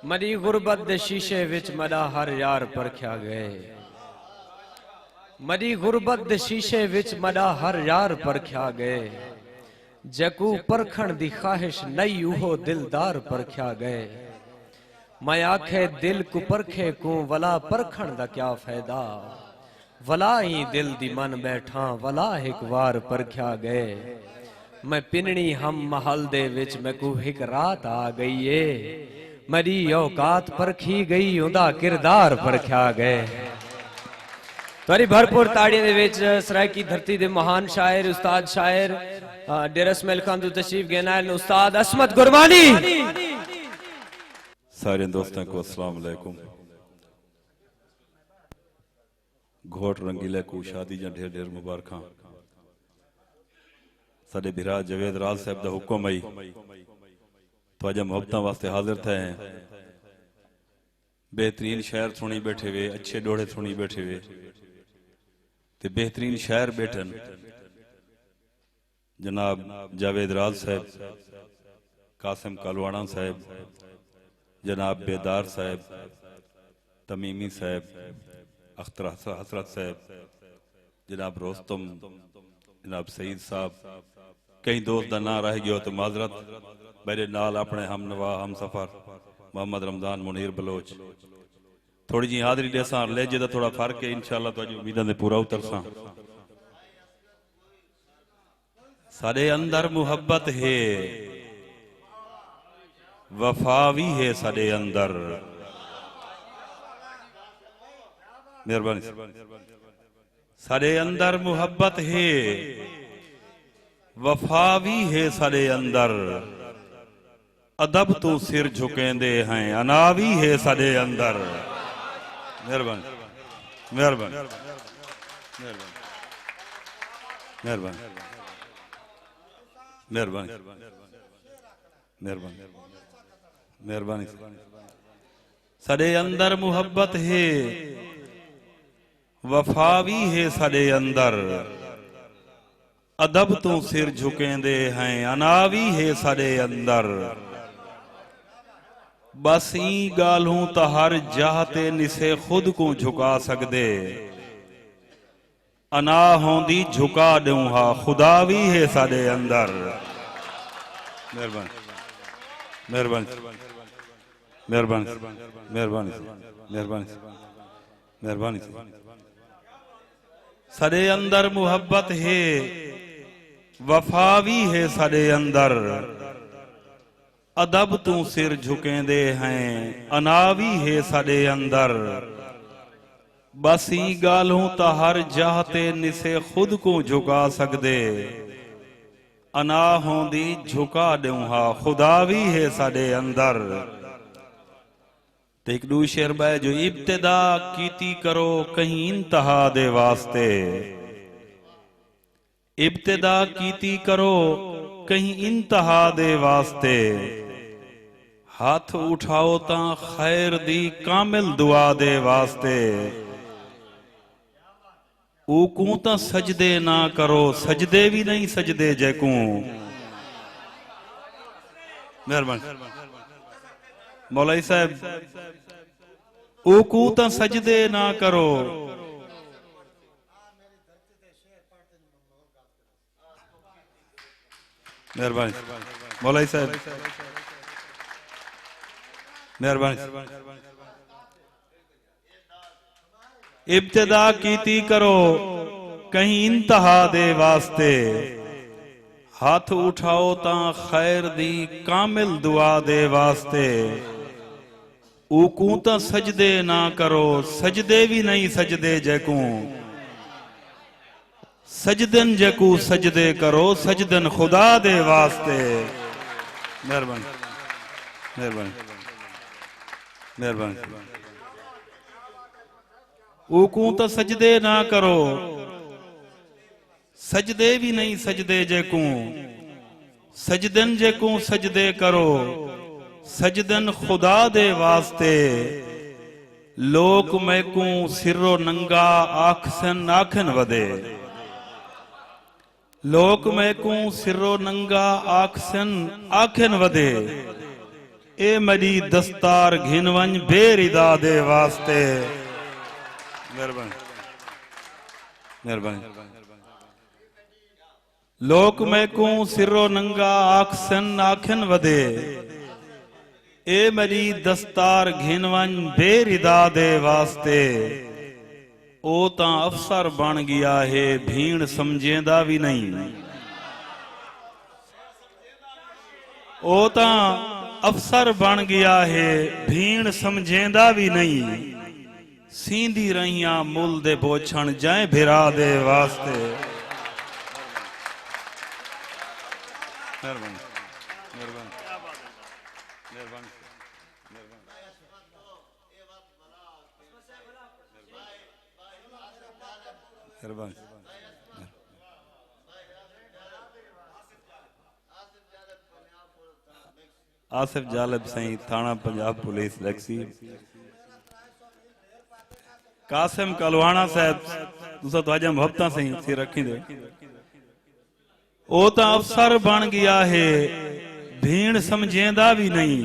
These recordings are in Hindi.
मरी गुरबत दे शीशे विच मदा हर यार परख्या गए। मरी गुरबत दे शीशे विच मदा हर यार परख्या गए। जकू परखण दी ख्वाहिश नई उहो दिलदार परख्या गए। मैं आखे दिल को परखे को वला परखण दा क्या फायदा। वला ही दिल दी मन बैठा वला एक वार परख्या गए। मैं पिननी हम महल दे विच मैकू एक रात आ गई है। मरी औकात परखी गई उदा किरदार परख्या गए। तोरी भरपूर ताड़ियों दे विच सरायकी धरती दे महान शायर उस्ताद शायर डेरा इस्माइल खान तो तशरीफ गेनायल उस्ताद असमत गुरबानी। सारे दोस्तों को अस्सलाम वालेकुम। घोट रंगीले को शादी जा ढेर ढेर मुबारक। साडे बिरा जवेद राज साहब दा हुक्म आई तो अज मोहब्बत वास्ते हाजिर थे। बेहतरीन शायर सुनी बैठे वे, अच्छे डोड़े सुनी बैठे वे ते बेहतरीन शायर बैठन। जनाब जावेद राज साहब, कासिम कालवाना साहब, जनाब बेदार साहब, तमीमी साहब, अख्तर हसरत साहब, जनाब रोस्तम, जनाब सईद साहब। कई दोस्त का ना रह गया तो माजरत। मेरे नाल अपने हम नवा हम सफर मोहम्मद रमजान मुनीर बलोच थोड़ी जी हाजरी देसा ले जे थोड़ा फर्क है। इंशाअल्लाह तो उम्मीदां दे पूरा उतरसा। साडे अंदर मुहब्बत है, वफा भी है साडे अंदर। मेहरबानी। साडे अंदर मुहब्बत है, वफा भी है साडे अंदर। अदब तो सिर झुकेंदे हैं, अना भी है साडे अंदर। मेहरबानी मेहरबानी मेहरबानी मेहरबानी मेहरबानी मेहरबानी। साडे अंदर मुहब्बत है, वफा भी है साडे अंदर। अदब तो सिर झुकेंदे हैं, अना भी है साडे अंदर। बस ई गालूं तो हर जाहते निसे खुद को झुका सकदे। अना होंदी झुका दूं हा, खुदा भी है साडे अंदर। मेहरबानी मेहरबानी मेहरबानी मेहरबानी मेहरबानी मेहरबानी। साडे अंदर मुहब्बत है, वफा भी है साडे अंदर। अदब तू सिर झुकेंदे हैं, अना भी है साडे अंदर। बस ई गालों ता हर जाहते निसे खुद को झुका सकदे। अना होंदी झुका दूं हा, खुदा भी है साडे अंदर। ते एक दू शेर बाय जो इब्तिदा कीती करो कहीं इंतहा दे वास्ते। इब्तिदा कीती करो कहीं इंतहा दे वास्ते। हाथ उठाओ ता खैर दी कामिल दुआ दे वास्ते। ऊकू ता सजदे ना करो, सजदे भी नहीं सजदे जैकू। मेहरबानी मौलाई साहब, ऊकू ता सजदे ना करो। मेहरबानी मौलाई साहब, मेहरबानी। इब्तिदा कीती करो कहीं इंतहा दे वास्ते। हाथ उठाओ ता खैर दी कामिल दुआ दे वास्ते। ऊकू ता सजदे ना करो, सजदे भी नहीं सजदे जैकू। सजदन जकू सजदे करो, सजदन खुदा दे वास्ते। मेहरबानी मेहरबानी मेहरबानी। ऊकू तो सजदे ना करो, सजदे भी नहीं सजदे जैकू। सजदन जैकू सजदे करो, सजदन खुदा दे वास्ते। लोक मैकू सिरो नंगा आखसन आखन वदे। लोक मैकू सिरो नंगा आखसन आखन वदे। ए मरी दस्तार घिनवन बेरिदा दे वास्ते। मेहरबानी मेहरबानी। लोक मैकू सिरो नंगा आखसन आखन वदे, ए मरी दस्तार घिनवन बेरिदा दे वास्ते। ओ तां अफसर बन गया है भीड़ समझेंदा भी नहीं। ओ तां अफसर बन गया है भीड़ समझेंदा भी नहीं। सींदी रहियां मुल दे बोछण जाए भिरा दे वास्ते। मेहरबानी मेहरबानी मेहरबानी मेहरबानी। आसिफ जालिब सही थाना पंजाब पुलिस लैक्सी। कासिम कलवाणा साहब तुसा तो अजा मुहब्बत सही सिर रखी दे। ओ तां अफसर बन गया है भीड़ समझेंदा भी नहीं।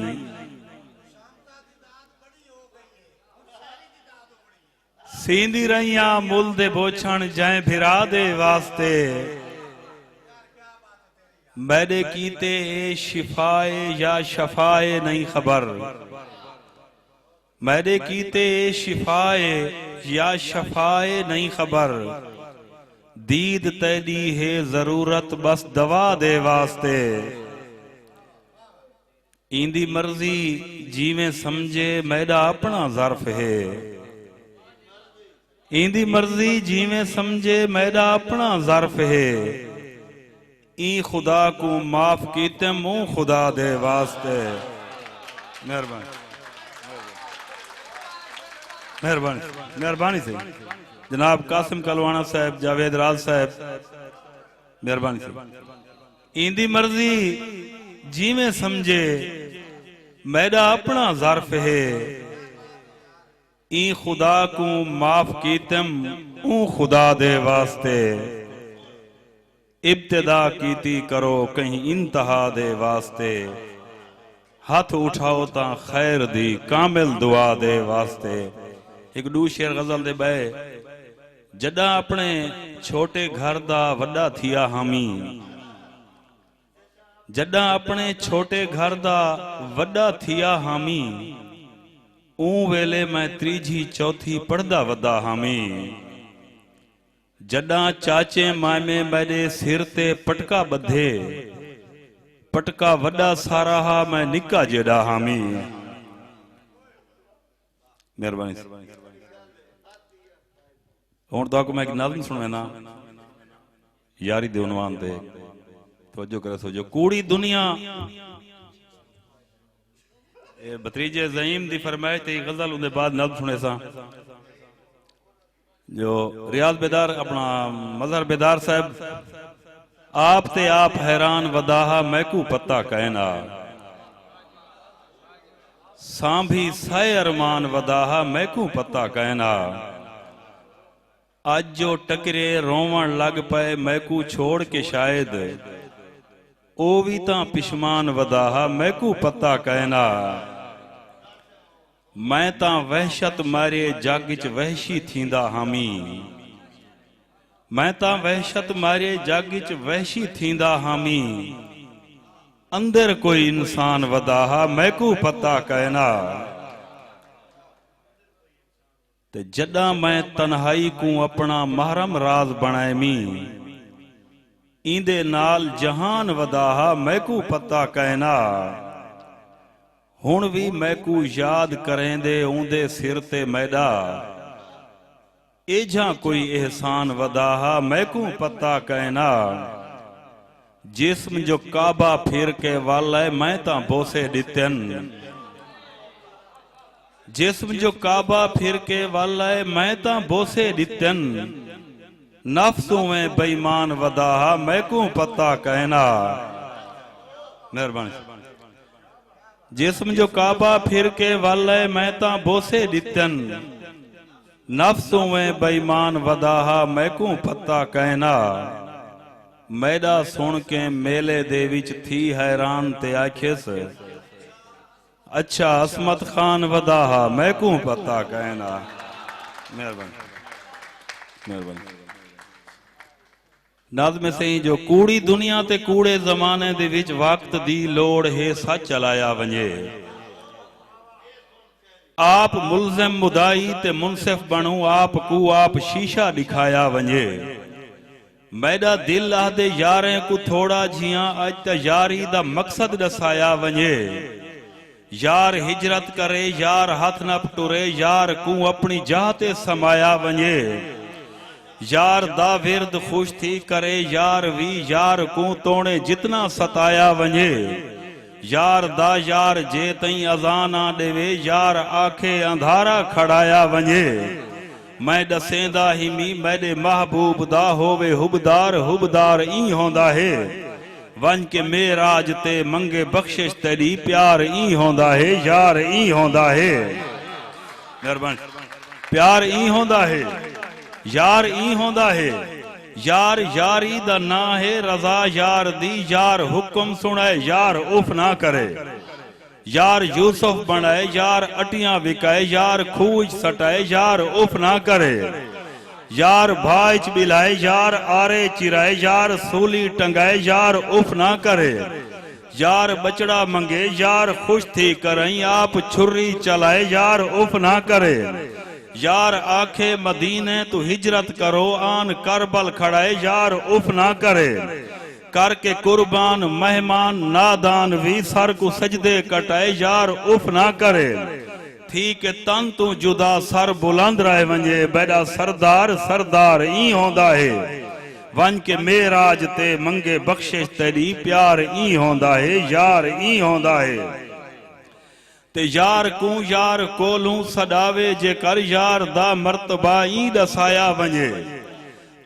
सींदी रहियां मुल दे बोछण जाए भिरा दे वास्ते। मैंने कीते शिफाए या शफाए नहीं खबर। मैंने कीते शिफाए या शफाए नहीं खबर। दीद तेरी है जरूरत बस दवा दे वास्ते। इंदी मर्जी जीवें समझे मैदा अपना ज़र्फ है। इंदी मर्जी जीवें समझे मैदा अपना ज़र्फ है। ई खुदा को माफ कीते मुंह खुदा दे वास्ते। मेहरबानी मेहरबानी मेहरबानी से जनाब कासिम कलवाणा साहब, जावेद राज साहब, मेहरबानी से। इंदी मर्जी जीवें समझे मैदा अपना ज़र्फ है। ई खुदा को माफ कीतम ऊ खुदा दे वास्ते। इब्तिदा कीती करो कहीं इंतहा दे वास्ते। हाथ उठाओ ता खैर दी कामिल दुआ दे वास्ते। एक दू शेर गजल दे बे। जदा अपने छोटे घर दा वड्डा थिया हामी। जदा अपने छोटे घर दा वड्डा थिया हामी। ऊ वेले मैं त्रीजी चौथी पढ़दा वदा हामी। जदा चाचे मामे मेरे सिर ते पटका बधे। पटका वड्डा सारा हा मैं निक्का जेड़ा हामी। मेहरबानी। हुण तो मैं एक नज़्म सुनवेना यारी दे उन्वान दे। तवज्जो करे सो जो कूड़ी दुनिया ए भतीजे ज़ईम दी फरमाइश ते गजल उनदे बाद नज़्म सुने सा। जो रियाज बेदार अपना मजहर बेदार साहब। आप ते आप हैरान वदाहा मैकू पत्ता कहना। सांभी साए अरमान वदाहा मैकू पत्ता कहना। आज जो टकरे रोवण लग पे मैकू छोड़ के शायद। ओ भी तां पिशमान वदाहा मैकू पत्ता कहना। मैं तां वहशत मारे जग च वहशी थींदा हामी। मैं तां वहशत मारे जग च वहशी थींदा हामी। अंदर कोई इंसान वदाहा मैकू पता कहना। ते जदा मैं तन्हाई को अपना महरम राज बनाएमी। इंदे नाल जहान वदाहा मैकू पता कहना। हुण भी मैकू याद करेंदे ऊंदे सिर ते मैदा। एझा कोई एहसान वदाहा मैकू पता कहना। जिस्म जो काबा फिर के वाले मैं तां बोसे दित्यन। जिस्म जो काबा फिर के वाले मैं तां बोसे दित्यन। नफ्सों में बेईमान वदाहा मैकू पता कहना। मेहरबानी। जिस्म जो काबा फिर के वाले मैं तां बोसे दित्यन। नफ्सों में बेईमान वदाहा मैकू पता कहना। मैदा सुन के मेले दे विच थी हैरान ते आखिस। अच्छा असमत खान वदाहा मैं को पता कहना मेहरबानी मेहरबानी नाज़मे सही जो कूड़ी दुनिया ते कूड़े ज़माने दे विच वक्त दी लोड़ है सच चलाया वंजे आप मुल्ज़िम मुदाई ते मुनसिफ बनू आप को आप शीशा दिखाया वंजे मैडा दिल आदे यारें को थोड़ा जियां अज त यारी दा मकसद दसाया वंजे यार हिजरत करे यार हाथ न टुरे यार को अपनी जाह ते समाया वंजे यार दा विरद खुश थी करे यार वी यार को तोड़े जितना सताया वंजे यार दा यार जे तई अजाना देवे यार आखे अंधारा खड़ाया वंजे मैं दसेंदा हिमी मैडे महबूब दा होवे हुबदार ई होंदा है वन के मेराज ते मंगे बख्शिश तेरी प्यार ई होंदा है यार ई होंदा है मेहरबानी प्यार ई होंदा है यार ई होंदा है यार यारी दा ना है रजा यार दी यार हुक्म सुनाए यार उफ ना करे यार यूसुफ बनाए यार अटियां विकाए यार खूज सटाए यार उफ ना करे यार भाईच बिलाए यार आरे चिराए यार सूली टंगाए यार उफ ना करे यार बचड़ा मंगे यार खुश थी करई आप छुरी चलाए यार उफ ना करे यार आखे मदीने तू हिजरत करो आन करबल खड़ाए यार उफ ना करे करके कुर्बान मेहमान नादान भी सर को सजदे कटाए यार उफ ना करे थी के तन तू जुदा सर बुलंद रहे वंजे बेड़ा सरदार ई होंदा है वन के मेराज ते मंगे बख्शिश तेरी प्यार ई होंदा है यार ई होंदा है ते यार कोलू सदावे जे कर यार दा मर्तबा ई दसाया वंजे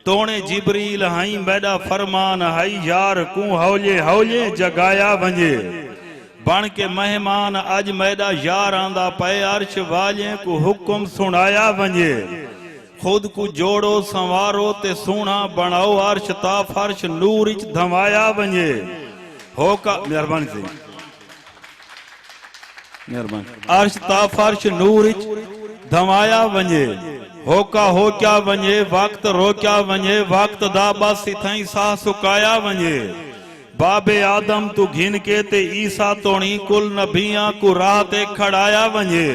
तोणे जिबरील हई बेड़ा फरमान हई यार को हौले जगाया वंजे बन के मेहमान अज मैदा यार आंदा पे अर्श वाले को हुक्म सुनाया वंजे खुद को जोड़ो संवारो ते सोना बनाओ अर्श ता फर्श नूर इच धमाया वंजे होका मेहरबानी से मेहरबानी अर्श ता फर्श नूर इच धमाया वंजे होका हो क्या वंजे वक्त रो क्या वंजे वक्त दा बस इथई सा सुकाया वंजे बाबे आदम तू घिन के ते ईसा तोणी कुल नबियां को राह ते खड़ाया वंजे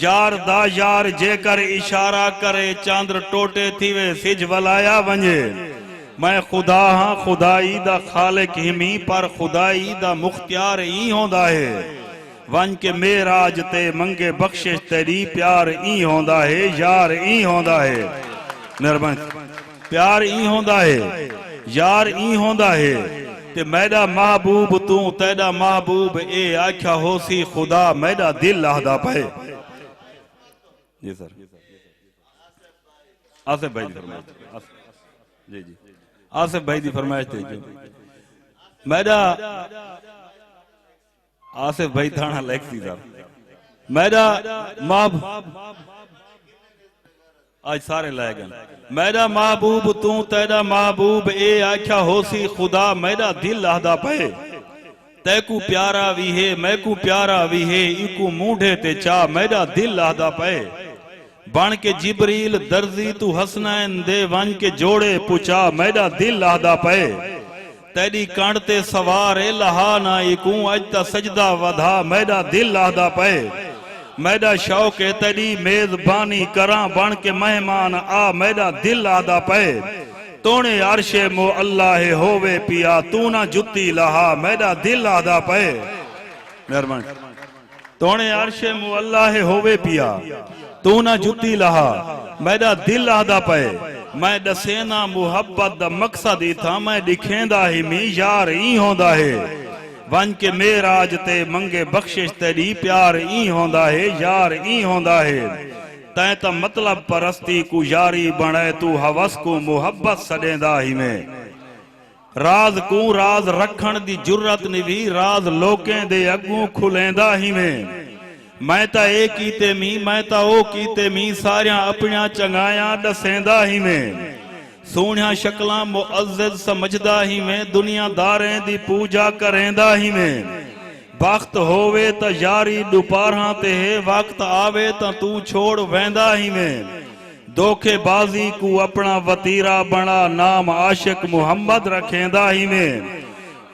यार दा यार जेकर इशारा करे चांद्र टोटे थीवे सिज वलाया वंजे मैं खुदा हां खुदाई दा खालिक हिमी पर खुदाई दा मुख्तियार ई होंदा है वन के मेराज ते मंगे बख्शिश तेरी प्यार ई होंदा है यार ई होंदा है मेहरबानी प्यार ई होंदा है यार ई होंदा है ते मैडा महबूब तू तेरा महबूब ए आख्या होसी खुदा मैडा दिल लाहदा पे जी सर आसिफ भाई दी फरमाइश जी आसिफ भाई दी फरमाइश थे जो मैडा आसिफ भाई थाना लेक्सी साहब मैडा आज सारे लाए गए मैडा महबूब तू तेरा महबूब ए आख्या होसी खुदा मैडा दिल लाहदा पे तैकू प्यारा भी है मैकू प्यारा भी है इकू मूढ़े ते चा मैडा दिल लाहदा पे बन के जिबरील दर्जी तू हसनैन दे वन के जोड़े पुचा मैडा दिल लाहदा पे तेरी कण ते सवार ए लहा ना इकू अज ता सजदा वधा मैडा दिल लाहदा पे मैडा शौक है तेरी मेजबानी करा बन के मेहमान आ मैडा दिल लादा पे तोने अर्शे मो अल्लाह होवे पिया तू ना जुत्ती लहा मैडा दिल लादा पे मेहरबानी तोने अर्शे मो अल्लाह होवे पिया तू ना जुत्ती लहा मैडा दिल लादा पे मैं दसेना मुहब्बत दा मकसद ही था मैं दिखेंदा ही मी यार ई होंदा है वन के मेराज ते मंगे बख्शिश तेरी प्यार ई होंदा है यार ई होंदा है तै त मतलब परस्ती को यारी बने तू हवस को मुहब्बत सडेंदा ही में राज को राज रखण दी जुर्रत निवी राज लोकें दे अगू खुलेंदा ही में मैं ता ए कीते मी मैं ता ओ कीते मी सारियां अपनियां चंगाया दसेंदा ही में सोनिया शक्लां मुअज़्ज़ज़ समझदा ही में दुनियादारें दी पूजा करेंदा ही में वक्त होवे त यारी दुपारा ते वक्त आवे त तू छोड़ वेंदा ही में धोखेबाजी को अपना वतीरा बना नाम आशिक मुहम्मद रखेंदा ही में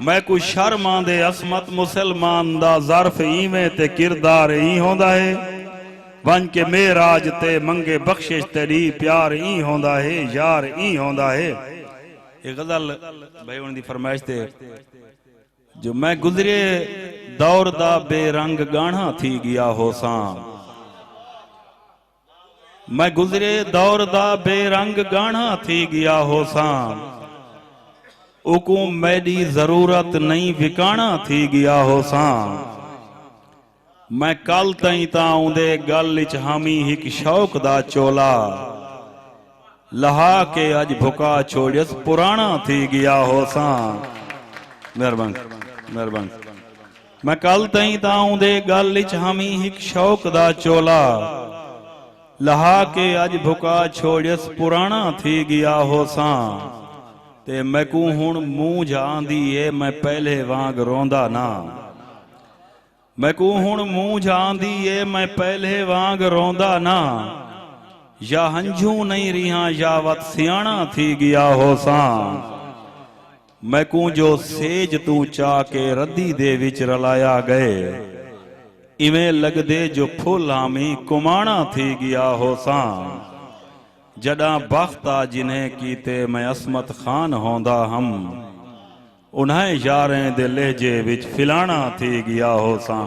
मैं को शर्मा दे असमत मुसलमान दा ज़र्फ इवें ते किरदार ही होंदा है वन के मेराज ते मंगे बख्शिश तेरी प्यार ही होंदा है यार ही होंदा है। ये गजल भाई उन दी फरमाइश ते जो मैं गुजरे दौर दा बेरंग गाना थी गया हो सा मैं गुजरे दौर दा बेरंग गाना थी गया हो सा उको मेरी जरूरत नहीं विकाना थी गया हो सा मैं कल तई ताऊंदे गल च हामी हिक शौक दा चोला लहा के अज भुका छोड़स पुराना थी गया हो सा। मेहरबान मैं कल तई ताऊंदे गल च हामी हिक शौक दा चोला लहा के अज भुका छोड़स पुराना थी गया हो सा ते मैं को हुण मुंह जांदी ए मैं पहले वांग रोंदा ना मैं को हुण मुंह जांदी ए मैं पहले वांग रोंदा ना या हंझू नहीं रिहा या वत सियाणा थी गया हो सा मैं को जो सेज तू चा के रद्दी दे विच रलाया गए इवें लगदे जो फुल हामी कुमाणा थी गया हो सा जड़ा बख्ता जिन्हें कीते मैं असमत खान होंदा हम उन्हें यारें दे लहजे विच फिलाना थी गया हो सा।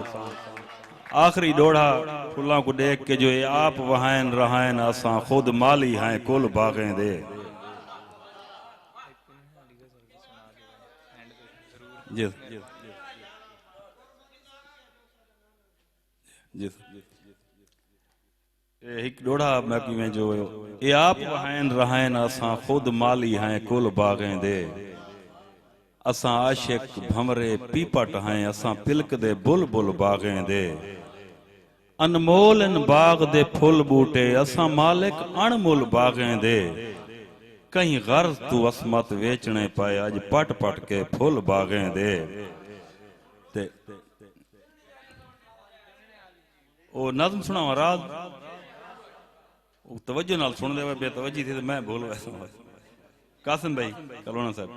आखिरी डोढ़ा फुल्ला को देख के जो ये आप वहान रहान असा खुद माली हैं कुल बागें दे जी जी एक डोढ़ा मैं में जो ये आप वहान रहान असा खुद माली हैं कुल बागें दे असा आशिक भमरे पीपट हैं असा पिलक दे बुलबुल बागें दे अनमोल इन बाग दे फुल बूटे असा मालिक अणमुल बागें दे कहीं गर्ज तू असमत वेचने पाए अज पट पट के फुल बागें दे ते ओ नज़म सुनावा राज तवज्जो नाल सुन ले बेतवज्जी थी तो मैं भूल गया। कासिम भाई कलोना साहब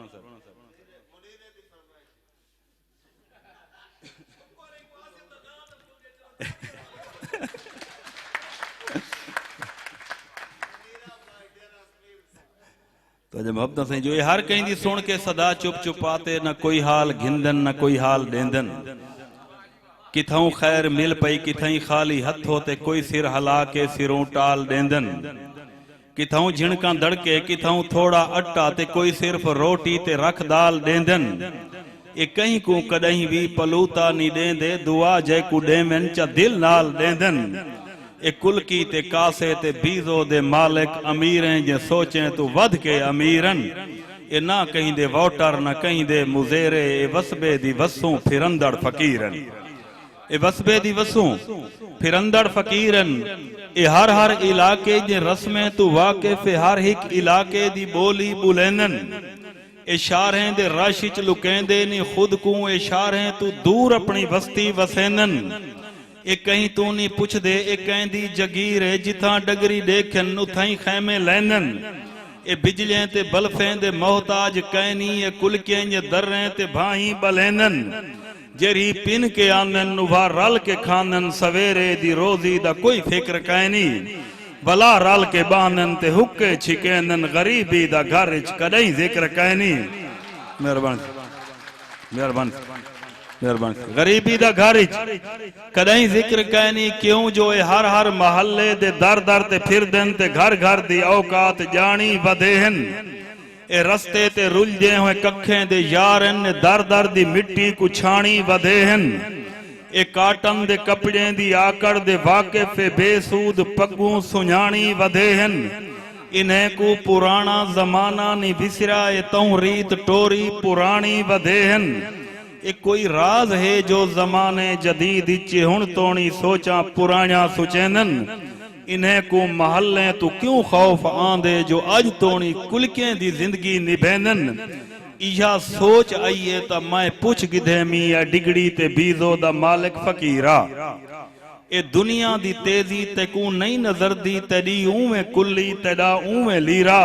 तो जब मोहब्बत से जो ये हर कहीं दी सुन के सदा चुप चुपाते न कोई हाल घिंदन न कोई हाल देंदन किथां खैर मिल पई किथां खाली हथ होते कोई सिर हला के सिरों टाल देंदन किथां झिणका दड़के किथां थोड़ा अट्टा ते कोई सिर्फ रोटी ते रख दाल देंदन ए कहीं को कदहीं भी पलूता नी देंदे दुआ जय को देवन चा दिल नाल देंदन ए कुलकी ते कासे ते बीजो दे मालिक अमीरें जे सोचें तू वध के अमीरन ए ना कहीं दे वोटर ना कहीं दे मुजेरे ए वसबे दी वसों फिरंदड़ फकीरन ए वसबे दी वसों फिरंदड़ फकीरन ए हर हर इलाके जे रस्में तू वाकिफ हर हिक इलाके दी बोली बुलेनन ए शारें दे रश च लुकेंदे नी खुद को ए शारें तू दूर अपनी बस्ती वसेनन ए कहीं तू नी पुछ दे ए कहंदी जगीर है जिथा डगरी देखन उथाई खैमे लैनन ए बिजलियां ते बल्फें दे मोहताज कहनी ए कुलकें जे दर्रें ते भाई बलेनन जेरी पिन के आनन नुवा रल के खानन सवेरे दी रोजी दा कोई फिक्र कहनी भला रल के बानन ते हुक्के छिकेनन गरीबी दा घर च कदई जिक्र कहनी। मेहरबान गरीबी दा घर कदई जिक्र कहनी क्यों जो ए हर हर महल्ले दे दर दर ते फिर दिन ते घर घर दी औकात जानी वधेहन ए रस्ते ते रुलजे हुए कखें दे यारन दर दर दी मिट्टी को छाणी वधेहन ए काटन दे कपड़े दी आकड़ दे वाकिफ बेसूद पग्गू सुञाणी वधेहन इन्हें को पुराना जमाना नी विसरा ए तौ रीत टोरी पुरानी वधेहन ए कोई राज है जो जमाने जदीद च हुण तोणी सोचा पुराना सुचैनन इन्हें को महल्ले तू क्यों खौफ आंदे जो अज तोणी कुलकें दी जिंदगी निभैनन इहा सोच आईए ता मैं पुछ गिधे मी या डिगड़ी ते बीजो दा मालिक फकीरा ए दुनिया दी तेजी ते को नहीं नजर दी तेरी उवें कुल्ली तेरा उवें लीरा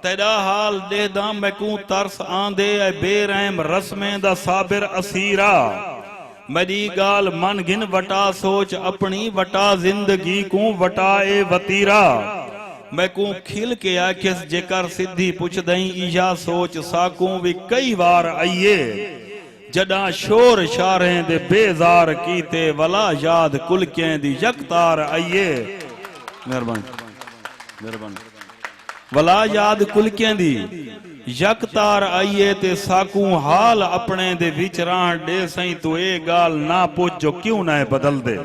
तेरा हाल देदा मैं को तरस आंदे ए बेरहम रस्में दा साबिर असीरा मेरी गाल मन गिन वटा सोच अपनी वटा जिंदगी को वटा ए वतीरा मैं को खिल के आखिस जेकर सिद्धि पुछ दई इहा सोच साकू भी कई बार आइए जडा शोर शारें दे बेजार कीते वला याद कुलकें दी यकतार आइए मेहरबानी वला याद कुलकें दी यकतार आइए ते साकू हाल अपने दे विच राह दे सही तू ए गाल ना पुछ जो क्यों ना बदल दे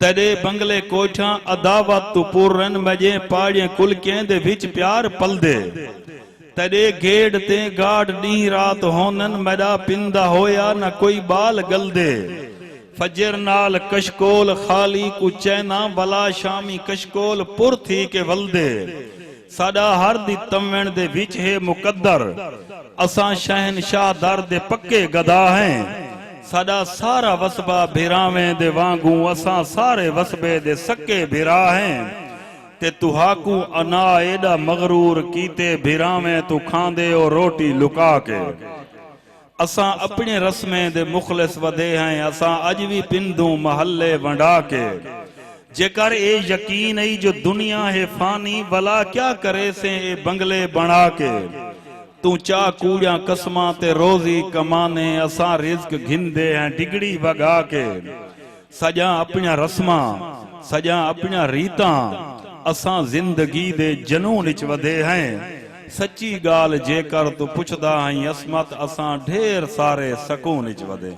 तेरे बंगले कोठा अदावत तू पूरन मजे पाड़े कुलकें दे विच प्यार पल दे तेरे गेड़ ते गाड़ नी रात होनन मेरा पिंदा होया ना कोई बाल गल दे फजर नाल कशकोल खाली कु चैना बला शामी कशकोल पुर थी के वलदे साडा हर दी तमण दे विच है मुकद्दर असां शहनशाह दर दे पक्के गदा हैं साडा सारा वसबा भिरावें दे वांगू असां सारे वसबे दे सक्के भिरा हैं ते तुहाकू अना एडा मगरूर कीते भिरावें तू खांदे ओ रोटी लुका के असां अपने रस्में दे मुखलिस वधे हैं असां अज भी पिंदू महल्ले वंडा के जेकर ए यकीन है जो दुनिया है फानी भला क्या करे से ए बंगले बना के तू चा कूड़ा कसमा ते रोजी कमाने असा रिज्क घिंदे हैं डिगड़ी वगा के सजा अपना रस्मा सजा अपना रीता असा जिंदगी दे जनून विच वधे हैं सच्ची गाल जेकर तू पुछदा है असमत असा ढेर सारे सकून विच वधे।